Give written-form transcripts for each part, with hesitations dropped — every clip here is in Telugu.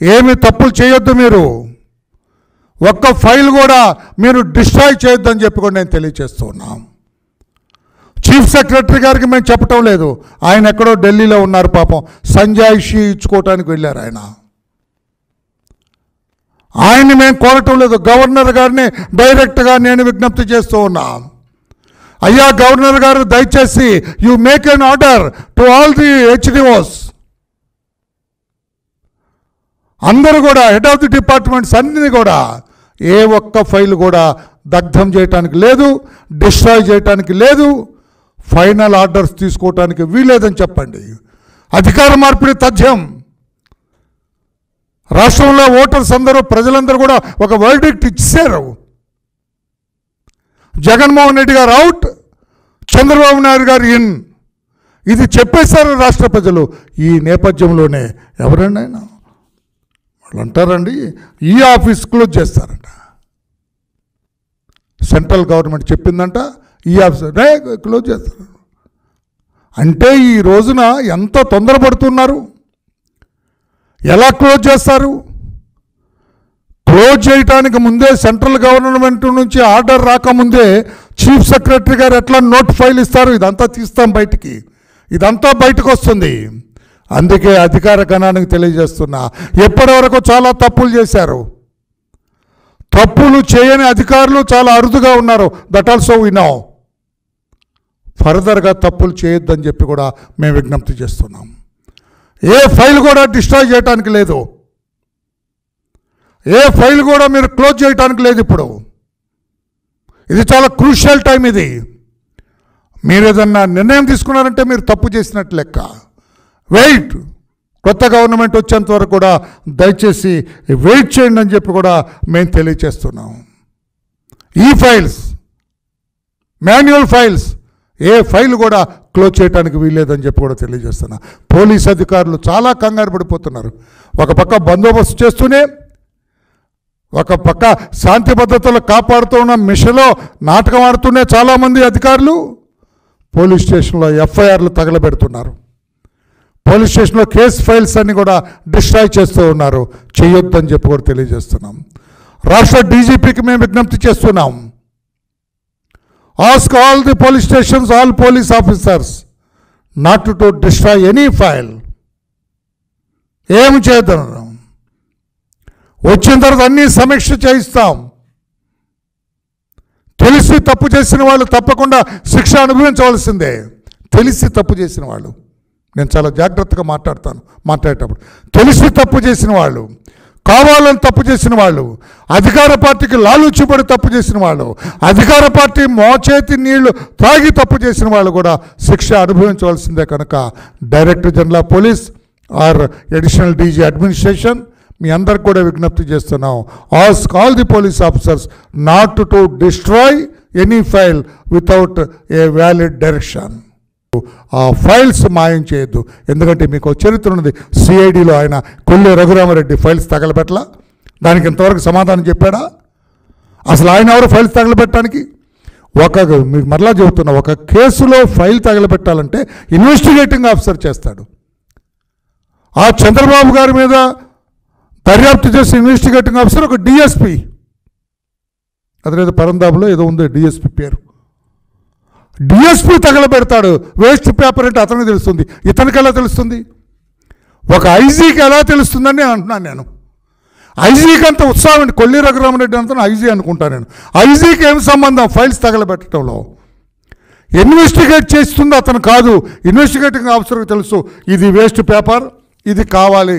ఏమి తప్పులు చేయొద్దు, మీరు ఒక్క ఫైల్ కూడా మీరు డిస్ట్రాయ్ చేయొద్దని చెప్పి కూడా నేను తెలియజేస్తూ ఉన్నాం. చీఫ్ సెక్రటరీ గారికి మేము చెప్పటం లేదు, ఆయన ఎక్కడో ఢిల్లీలో ఉన్నారు పాపం, సంజాయిషి ఇచ్చుకోవటానికి వెళ్ళారు ఆయన్ని మేము కోరటం లేదు. గవర్నర్ గారిని డైరెక్ట్గా నేను విజ్ఞప్తి చేస్తూ ఉన్నా, అయ్యా గవర్నర్ గారు దయచేసి you make an order to all the HDOs, అందరూ కూడా హెడ్ ఆఫ్ ది డిపార్ట్మెంట్స్ అన్నీ కూడా ఏ ఒక్క ఫైల్ కూడా దగ్ధం చేయటానికి లేదు, డిస్ట్రాయ్ చేయటానికి లేదు, ఫైనల్ ఆర్డర్స్ తీసుకోవటానికి వీలేదని చెప్పండి. అధికార మార్పిడి తథ్యం. రాష్ట్రంలో ఓటర్స్ అందరూ, ప్రజలందరూ కూడా ఒక వర్డిక్ట్ ఇచ్చారు. జగన్మోహన్ రెడ్డి గారు అవుట్, చంద్రబాబు నాయుడు గారు ఇన్, ఇది చెప్పేశారు రాష్ట్ర ప్రజలు. ఈ నేపథ్యంలోనే ఎవరండి ఆయన వాళ్ళు అంటారండి, ఈ ఆఫీస్ క్లోజ్ చేస్తారంట, సెంట్రల్ గవర్నమెంట్ చెప్పిందంట, ఈ ఆఫీస్ క్లోజ్ చేస్తారు. అంటే ఈ రోజున ఎంత తొందరపడుతున్నారు, ఎలా క్లోజ్ చేస్తారు? క్లోజ్ చేయడానికి ముందే సెంట్రల్ గవర్నమెంట్ నుంచి ఆర్డర్ రాకముందే చీఫ్ సెక్రటరీ గారు ఎట్లా నోట్ ఫైల్ ఇస్తారు, ఇదంతా తీస్తాం బయటికి, ఇదంతా బయటకు వస్తుంది. అందుకే అధికార గణానికి తెలియజేస్తున్నా, ఎప్పటి వరకు చాలా తప్పులు చేశారు, తప్పులు చేయని అధికారులు చాలా అరుదుగా ఉన్నారు. That also we know. ఫర్దర్గా తప్పులు చేయొద్దని చెప్పి కూడా మేము విజ్ఞప్తి చేస్తున్నాం. ఏ ఫైల్ కూడా డిస్ట్రాయ్ చేయడానికి లేదు, ఏ ఫైల్ కూడా మీరు క్లోజ్ చేయడానికి లేదు. ఇప్పుడు ఇది చాలా క్రూషియల్ టైం. ఇది మీరు ఏదన్నా నిర్ణయం తీసుకున్నారంటే మీరు తప్పు చేసినట్టు లెక్క. వెయిట్, కొత్త గవర్నమెంట్ వచ్చేంత వరకు కూడా దయచేసి వెయిట్ చేయండి అని చెప్పి కూడా మేము తెలియచేస్తున్నాం. ఈ ఫైల్స్, మాన్యువల్ ఫైల్స్, ఏ ఫైల్ కూడా క్లోజ్ చేయడానికి వీల్లేదని చెప్పి కూడా తెలియజేస్తున్నా. పోలీస్ అధికారులు చాలా కంగారు పడిపోతున్నారు. ఒక పక్క బందోబస్తు చేస్తూనే, ఒక పక్క శాంతి భద్రతలు కాపాడుతూ ఉన్న మిషన్లో నాటకం ఆడుతూనే చాలామంది అధికారులు పోలీస్ స్టేషన్లో ఎఫ్ఐఆర్లు తగలబెడుతున్నారు. పోలీస్ స్టేషన్లో కేసు ఫైల్స్ అన్ని కూడా డిస్ట్రాయ్ చేస్తూ ఉన్నారు. చేయొద్దని చెప్పి కూడా తెలియజేస్తున్నాం. రాష్ట్ర డీజీపీకి మేము విజ్ఞప్తి చేస్తున్నాం, ask all the police stations, all police officers not to destroy any file. ఏమి చేద్దాం, వచ్చిన తర్వాత అన్నీ సమీక్ష చేయిస్తాం. తెలిసి తప్పు చేసిన వాళ్ళు తప్పకుండా శిక్ష అనుభవించవలసిందే. తెలిసి తప్పు చేసిన వాళ్ళు, నేను చాలా జాగ్రత్తగా మాట్లాడేటప్పుడు తెలిసి తప్పు చేసిన వాళ్ళు, కావాలని తప్పు చేసిన వాళ్ళు, అధికార పార్టీకి లాలూచిపడి తప్పు చేసిన వాళ్ళు, అధికార పార్టీ మోచేతి నీళ్లు తాగి తప్పు చేసిన వాళ్ళు కూడా శిక్ష అనుభవించవలసిందే. కనుక director general of police or additional DG administration మీ అందరికి కూడా విజ్ఞప్తి చేస్తున్నాం, ask all the police officers not to destroy any file without a valid direction. ఆ ఫైల్స్ మాయం చేయొద్దు. ఎందుకంటే మీకు చరిత్ర ఉన్నది. సిఐడిలో ఆయన కొల్లి రఘురామరెడ్డి ఫైల్స్ తగలబెట్టలా, దానికి ఇంతవరకు సమాధానం చెప్పాడా? అసలు ఆయన ఎవరు ఫైల్స్ తగలబెట్టడానికి? మీకు మరలా చెబుతున్నా, ఒక కేసులో ఫైల్ తగలబెట్టాలంటే ఇన్వెస్టిగేటింగ్ ఆఫీసర్ చేస్తాడు. ఆ చంద్రబాబు గారి మీద దర్యాప్తు చేసే ఇన్వెస్టిగేటింగ్ ఆఫీసర్ ఒక డిఎస్పి, అదేదో పరందాబులో ఏదో ఉంది డిఎస్పి పేరు, డిఎస్పి తగలబెడతాడు. వేస్ట్ పేపర్ అంటే అతనికి తెలుస్తుంది, ఇతనికి ఎలా తెలుస్తుంది? ఒక ఐజీకి ఎలా తెలుస్తుందని అంటున్నాను నేను. ఐజీకి అంత ఉత్సాహం అండి, కొల్లి రఘురామరెడ్డి అంతా ఐజీ అనుకుంటాను నేను. ఐజీకి ఏం సంబంధం ఫైల్స్ తగలబెట్టడంలో? ఇన్వెస్టిగేట్ చేస్తుంది అతను కాదు, ఇన్వెస్టిగేటింగ్ ఆఫీసర్కి తెలుసు ఇది వేస్ట్ పేపర్, ఇది కావాలి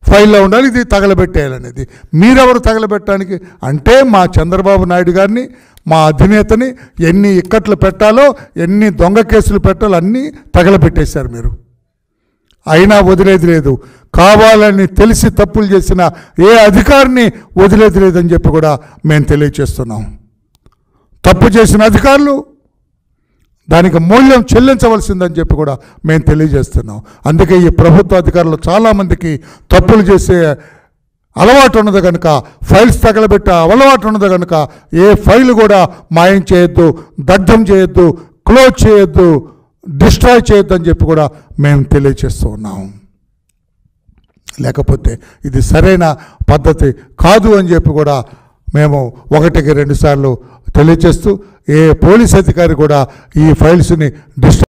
ఫైల్లో ఉండాలి, ఇది తగలబెట్టేయాలనేది. మీరెవరు తగలబెట్టడానికి? అంటే మా చంద్రబాబు నాయుడు గారిని, మా అధినేతని ఎన్ని ఇక్కట్లు పెట్టాలో, ఎన్ని దొంగ కేసులు పెట్టాలో అన్నీ తగలబెట్టేశారు మీరు. అయినా వదిలేది లేదు. కావాలని తెలిసి తప్పులు చేసిన ఏ అధికారిని వదిలేది లేదని చెప్పి కూడా మేము తెలియచేస్తున్నాం. తప్పు చేసిన అధికారులు దానికి మూల్యం చెల్లించవలసిందని చెప్పి కూడా మేము తెలియజేస్తున్నాం. అందుకే ఈ ప్రభుత్వ అధికారులు చాలామందికి తప్పులు చేసే అలవాటు ఉన్నది కనుక, ఫైల్స్ తగలబెట్టే అలవాటు ఉన్నది కనుక ఏ ఫైల్ కూడా మాయం చేయొద్దు, దగ్ధం చేయొద్దు, క్లోజ్ చేయొద్దు, డిస్ట్రాయ్ చేయొద్దు అని చెప్పి కూడా మేము తెలియజేస్తూ ఉన్నాం. లేకపోతే ఇది సరైన పద్ధతి కాదు అని చెప్పి కూడా మేము 1కి 2 సార్లు తెలియచేస్తూ ఏ పోలీస్ అధికారి కూడా ఈ ఫైల్స్ని డిస్టర్బ్